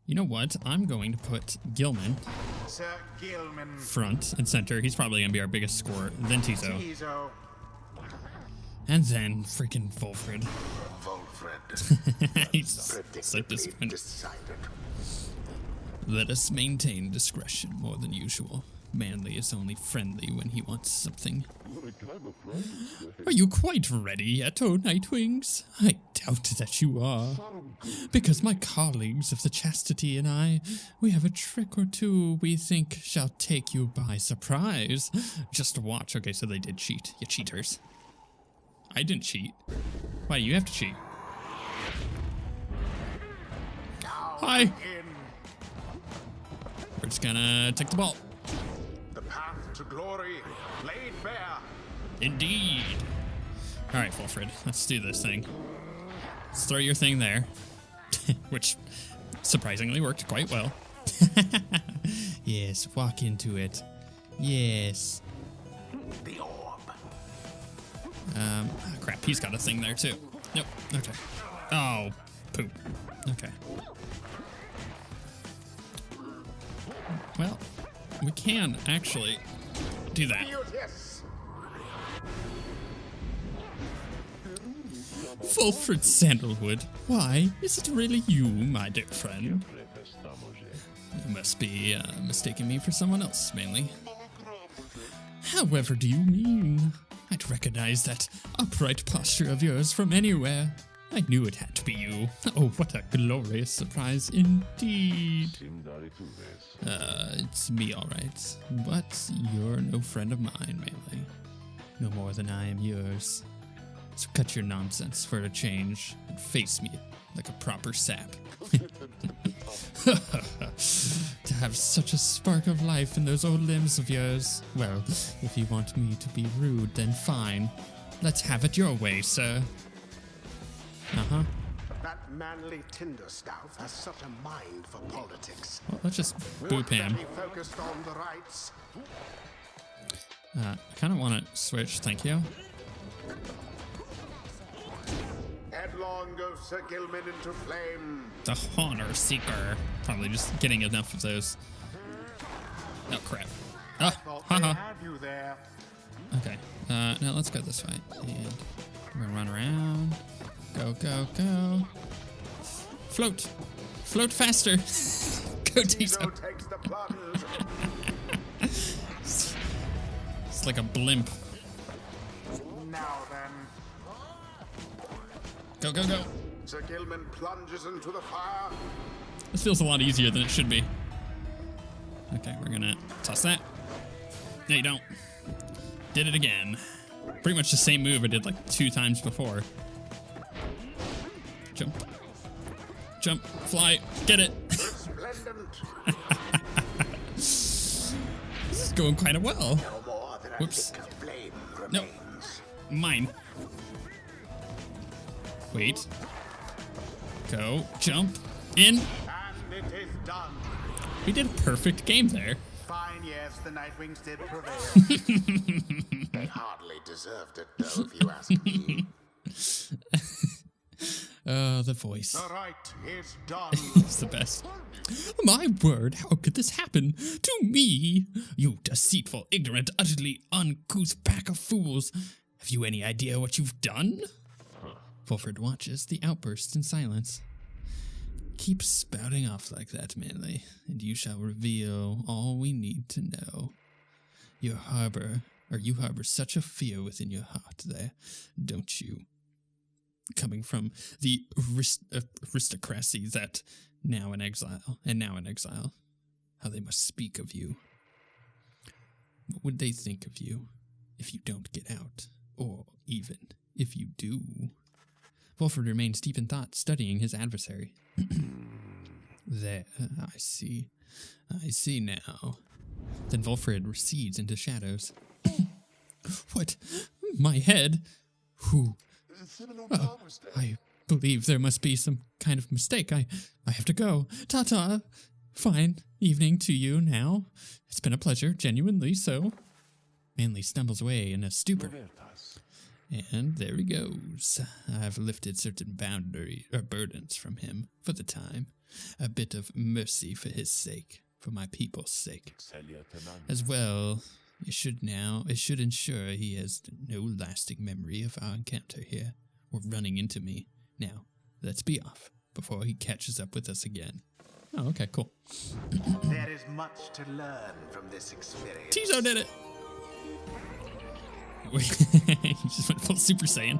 You know what? I'm going to put Gilman front and center. He's probably going to be our biggest scorer. Then Tizo. And then freaking Volfred. He's so disappointed. Let us maintain discretion more than usual. Manly is only friendly when he wants something. Are you quite ready yet, oh Nightwings? I doubt that you are. Because my colleagues of the Chastity and I, we have a trick or two we think shall take you by surprise. Just watch. Okay, so they did cheat. You cheaters. I didn't cheat. Why do you have to cheat? Hi. We're just gonna take the ball. The path to glory laid bare. Indeed. All right, Volfred, let's do this thing. Let's throw your thing there, which surprisingly worked quite well. Yes, walk into it. Yes. The orb. Crap, he's got a thing there too. Nope. Okay. Oh, poop. Okay. Well, we can actually do that. Volfred Sandalwood, why is it really you, my dear friend? You must be mistaking me for someone else, mainly. However do you mean? I'd recognize that upright posture of yours from anywhere. I knew it had to be you. Oh, what a glorious surprise indeed. It's me, all right. But you're no friend of mine, mainly. No more than I am yours. So cut your nonsense for a change and face me like a proper sap. To have such a spark of life in those old limbs of yours. Well, if you want me to be rude, then fine. Let's have it your way, sir. Uh-huh. That manly Tinderstaff has such a mind for politics. Well, let's just boop him. Focused on the rights. I kind of want to switch, thank you. Headlong goes Sir Gilman into flame. The Honor Seeker. Probably just getting enough of those. Oh, crap. Oh, haha. Okay, now let's go this way. And we're gonna run around. Go, go, go. Float. Float faster. Go, Tizo. Takes the plunge. It's like a blimp. Now then. Go, go, go. Sir Gilman plunges into the fire. This feels a lot easier than it should be. Okay, we're gonna toss that. No, you don't. Did it again. Pretty much the same move I did like 2 times before. Jump. Jump. Fly. Get it. Resplendent. This is going kind of well. No more than a Whoops. lick of flame No. remains. Mine. Wait. Go. Jump. In. And it is done. We did a perfect game there. Fine, yes, the Nightwings did prevail. They hardly deserved it, though, if you ask me. The voice. The right is done. It's the best. My word, how could this happen to me? You deceitful, ignorant, utterly uncouth pack of fools. Have you any idea what you've done? Volfred watches the outburst in silence. Keep spouting off like that, Manly, and you shall reveal all we need to know. You harbor such a fear within your heart there, don't you? Coming from the aristocracy that now in exile, how they must speak of you. What would they think of you if you don't get out, or even if you do? Volfred remains deep in thought, studying his adversary. There, I see now. Then Volfred recedes into shadows. What? My head? Who? I believe there must be some kind of mistake. I have to go. Ta-ta. Fine evening to you now. It's been a pleasure, genuinely so. Manly stumbles away in a stupor. And there he goes. I've lifted certain burdens from him for the time. A bit of mercy for his sake, for my people's sake. As well, it should ensure he has no lasting memory of our encounter here, or running into me. Now, let's be off, before he catches up with us again. Oh, okay, cool. There is much to learn from this experience. Tizo did it! He just went full Super Saiyan.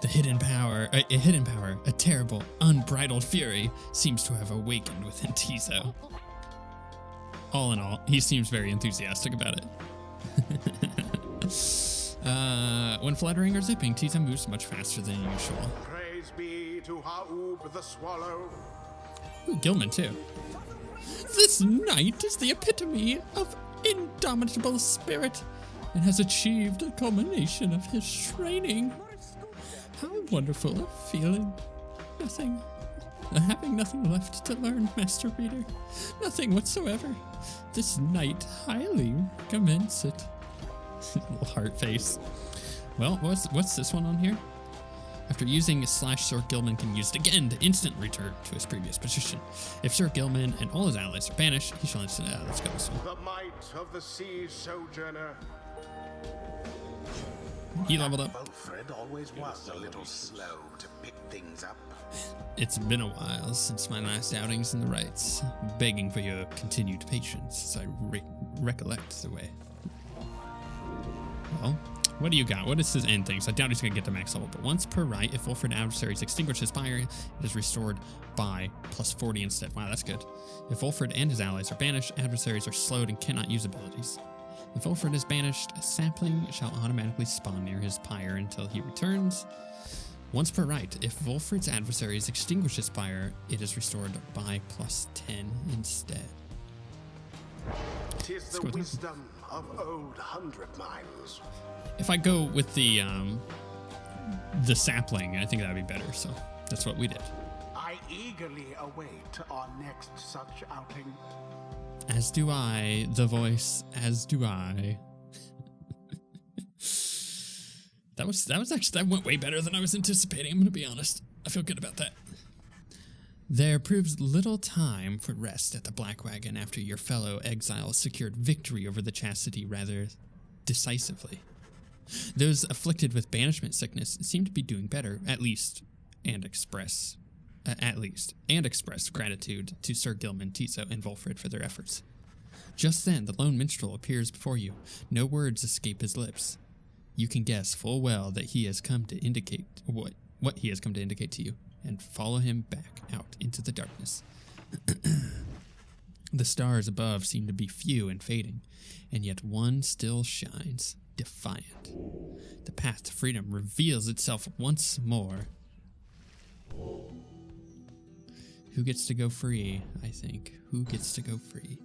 A hidden power, a terrible, unbridled fury seems to have awakened within Tizo. All in all, he seems very enthusiastic about it. When fluttering or zipping, Tizo moves much faster than usual. Praise be to Ha'ub the Swallow. Ooh, Gilman too. This knight is the epitome of indomitable spirit and has achieved a culmination of his training. How wonderful a feeling. Having nothing left to learn, Master Reader. Nothing whatsoever. This knight highly recommends it. Little heart face. Well, what's this one on here? After using /Sir Gilman can use it again to instant return to his previous position. If Sir Gilman and all his allies are banished, he shall instant. Let's go this one. The might of the sea sojourner. He leveled up. Wilfred always was a little slow to pick things up. It's been a while since my last outings in the rites. Begging for your continued patience as I recollect the way. Well, what do you got? What is his end things? I doubt he's going to get to max level, but once per rite, if Wilfred adversaries extinguish his fire, it is restored by +40 instead. Wow, that's good. If Wilfred and his allies are banished, adversaries are slowed and cannot use abilities. If Wilfred is banished, a sapling shall automatically spawn near his pyre until he returns. Once per rite, if Wilfred's adversaries extinguish his pyre, it is restored by +10 instead. 'Tis the wisdom of old 100 miles. If I go with the sapling, I think that'd be better, so that's what we did. I eagerly await our next such outing. As do I, the voice, as do I. That went way better than I was anticipating, I'm gonna be honest. I feel good about that. There proves little time for rest at the Black Wagon after your fellow exiles secured victory over the Chastity rather decisively. Those afflicted with banishment sickness seem to be doing better, at least, and express gratitude to Sir Gilman, Tizo, and Wilfred for their efforts. Just then, the lone minstrel appears before you. No words escape his lips. You can guess full well that he has come to indicate what he has come to indicate to you, and follow him back out into the darkness. The stars above seem to be few and fading, and yet one still shines, defiant. The path to freedom reveals itself once more. Who gets to go free, I think? Who gets to go free?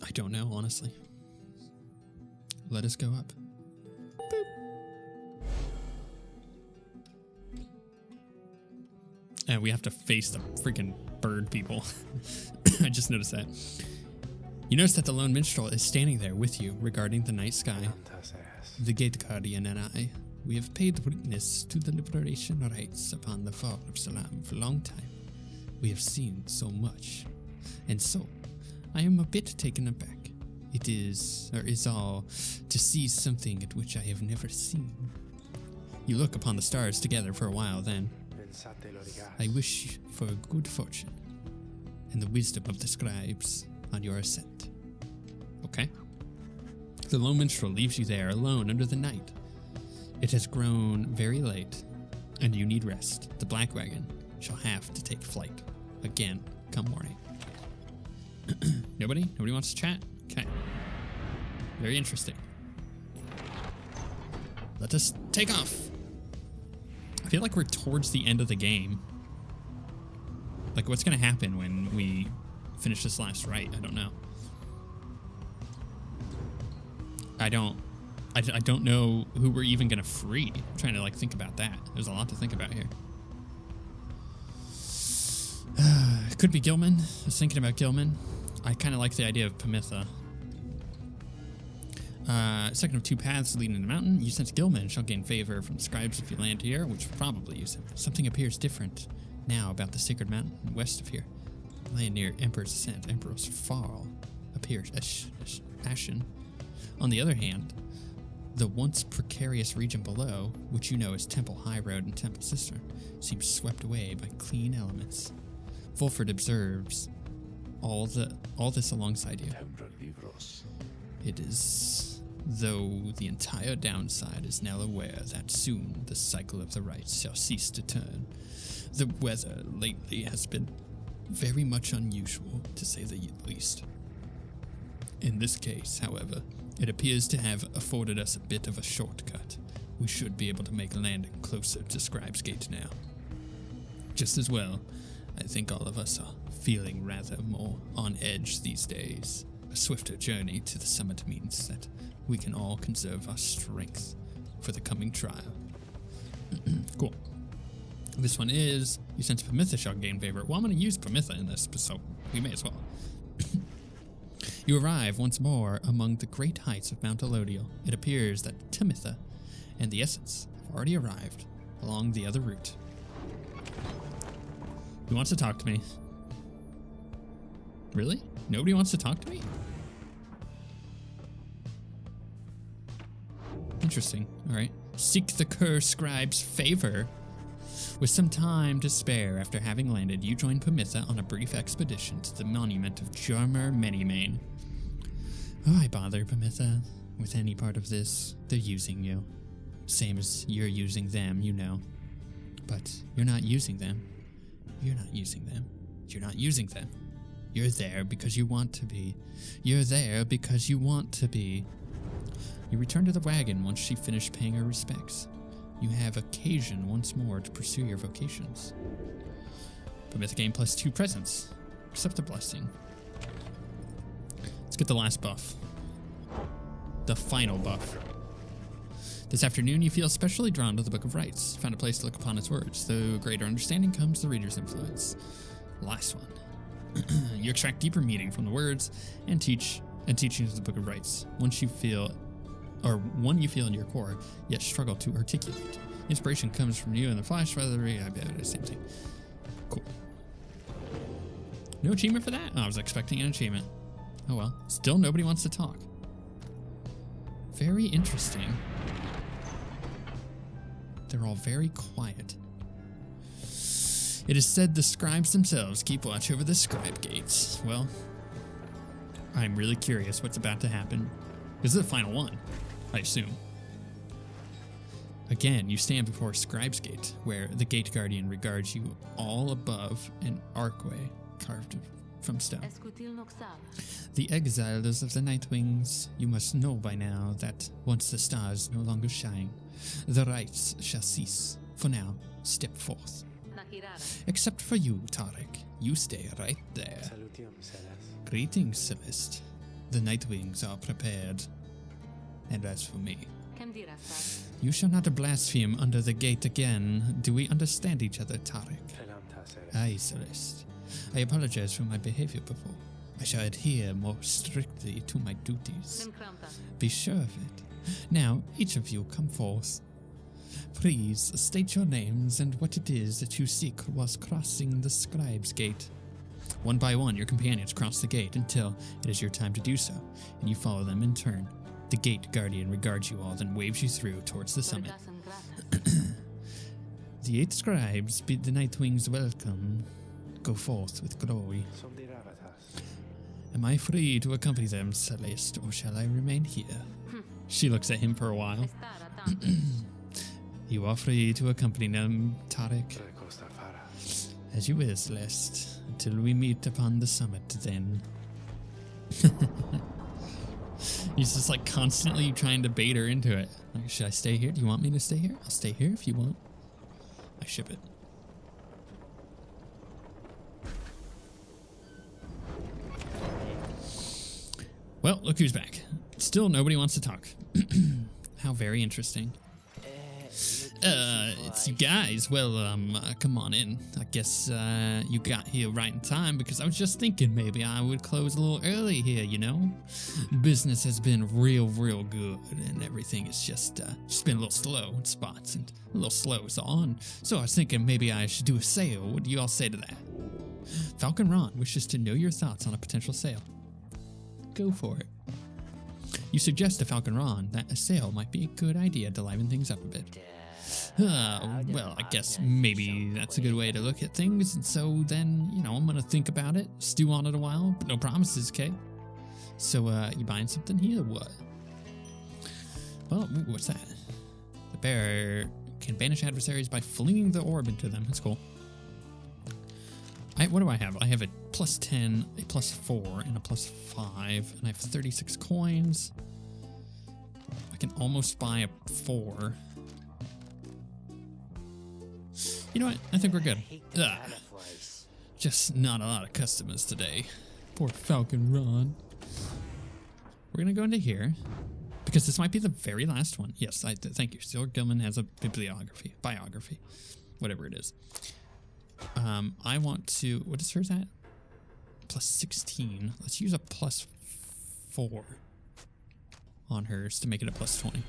I don't know, honestly. Let us go up. Boop. And we have to face the freaking bird people. I just noticed that. You notice that the lone minstrel is standing there with you, regarding the night sky. The gate guardian and I, we have paid witness to the liberation rites upon the fall of Salam for a long time. We have seen so much. And so, I am a bit taken aback. It is all to see something at which I have never seen. You look upon the stars together for a while, then. I wish for good fortune and the wisdom of the scribes on your ascent. Okay? The lone minstrel leaves you there alone under the night. It has grown very late, and you need rest. The Black Wagon shall have to take flight again come morning. Nobody wants to chat? Okay. Very interesting. Let us take off. I feel like we're towards the end of the game. Like, what's going to happen when we finish this last rite? I don't know. I don't know who we're even going to free. I'm trying to, like, think about that. There's a lot to think about here. It could be Gilman. I was thinking about Gilman. I kind of like the idea of Pamitha. Second of two paths leading to the mountain. You sense guildmen shall gain favor from scribes if you land here, which probably you sense. Something appears different now about the sacred mountain west of here. Land near Emperor's Ascent, Emperor's Fall, appears ashen. On the other hand, the once precarious region below, which you know as Temple High Road and Temple Cistern, seems swept away by clean elements. Fulford observes all this alongside you. It is though the entire downside is now aware that soon the cycle of the rites shall cease to turn. The weather lately has been very much unusual, to say the least. In this case, however, it appears to have afforded us a bit of a shortcut. We should be able to make landing closer to Scribe's Gate now. Just as well, I think all of us are feeling rather more on edge these days. A swifter journey to the summit means that we can all conserve our strength for the coming trial. Cool. This one is, you sense Pamitha shall gain favor. Well, I'm going to use Pamitha in this, so we may as well. You arrive once more among the great heights of Mount Elodial. It appears that Timitha and the Essence have already arrived along the other route. Who wants to talk to me? Really? Nobody wants to talk to me? Interesting. All right. Seek the Cur Scribe's favor. With some time to spare after having landed, you join Pamitha on a brief expedition to the monument of Jarmer Manymane. Why bother, Pamitha, with any part of this? They're using you. Same as you're using them, you know. But you're not using them. You're not using them. You're not using them. You're there because you want to be. You're there because you want to be. You return to the wagon once she finished paying her respects. You have occasion once more to pursue your vocations. Pamitha gain +2 presence. Accept a blessing. Let's get the last buff. The final buff. This afternoon, you feel especially drawn to the Book of Rites. Found a place to look upon its words. Through greater understanding comes the reader's influence. Last one. You extract deeper meaning from the words and teachings of the Book of Rites. One you feel in your core, yet struggle to articulate. Inspiration comes from you in the flash, whether the same thing. Cool. No achievement for that? Oh, I was expecting an achievement. Oh well. Still nobody wants to talk. Very interesting. They're all very quiet. It is said the scribes themselves keep watch over the scribe gates. Well, I'm really curious what's about to happen. This is the final one, I assume. Again, you stand before Scribe's Gate, where the gate guardian regards you all above an archway carved from stone. The exiles of the Nightwings, you must know by now that once the stars no longer shine, the rites shall cease. For now, step forth. Except for you, Tarek. You stay right there. Greetings, Celeste. The Nightwings are prepared. And as for me, you shall not blaspheme under the gate again. Do we understand each other, Tarek? Aye, Celeste. I apologize for my behavior before. I shall adhere more strictly to my duties. Be sure of it. Now, each of you come forth. Please state your names and what it is that you seek whilst crossing the Scribe's Gate. One by one, your companions cross the gate until it is your time to do so, and you follow them in turn. The gate guardian regards you all, then waves you through towards the summit. The 8 scribes bid the Nightwings welcome. Go forth with glory. Am I free to accompany them, Celeste, or shall I remain here? She looks at him for a while. You are free to accompany them, Tarek. As you will, Celeste, until we meet upon the summit then. He's just like constantly trying to bait her into it. Like, should I stay here? Do you want me to stay here? I'll stay here if you want. I ship it. Well, look who's back. Still nobody wants to talk. How very interesting. It's It's you guys. Well, come on in. I guess you got here right in time because I was just thinking maybe I would close a little early here, you know? Business has been real good and everything is just been a little slow in spots and a little slow is on. So I was thinking maybe I should do a sale. What do you all say to that? Falcon Ron wishes to know your thoughts on a potential sale. Go for it. You suggest to Falcon Ron that a sale might be a good idea to liven things up a bit. Well, I guess maybe that's a good way to look at things, and so then, you know, I'm gonna think about it, stew on it a while, but no promises, okay? So, you buying something here or what? Well, what's that? The bear can banish adversaries by flinging the orb into them. That's cool. What do I have? I have a +10, a +4, and a +5, and I have 36 coins. I can almost buy a 4. You know what? I think we're good. Just not a lot of customers today. Poor Falcon Ron. We're gonna go into here because this might be the very last one. Yes, thank you. Stuart Gilman has a biography, whatever it is. I want to. What is hers at? +16. Let's use a +4 on hers to make it a +20.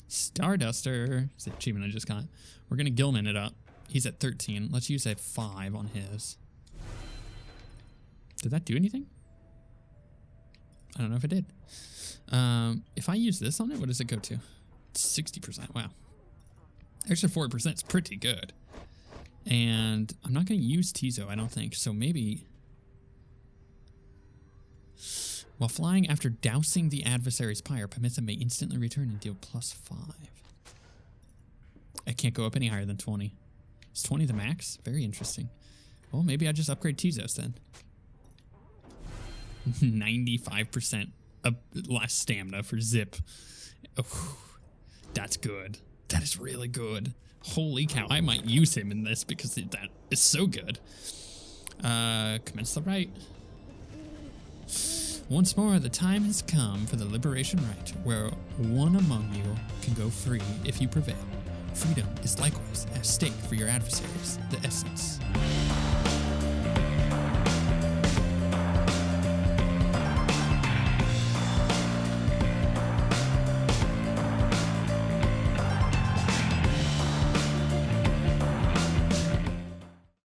Starduster is the achievement I just got. We're gonna Gilman it up. He's at 13. Let's use a 5 on his. Did that do anything? I don't know if it did. If I use this on it, what does it go to? 60%. Wow. Extra 4% is pretty good. And I'm not going to use Tizo, I don't think. So maybe... While flying after dousing the adversary's pyre, Pamisa may instantly return and deal +5. I can't go up any higher than 20. Is 20 the max? Very interesting. Well, maybe I just upgrade Tizos then. 95% less stamina for Zip. Oh, that's good. That is really good. Holy cow, I might use him in this because that is so good. Commence the rite. Once more, the time has come for the liberation rite, where one among you can go free if you prevail. Freedom is likewise at stake for your adversaries, the Essence.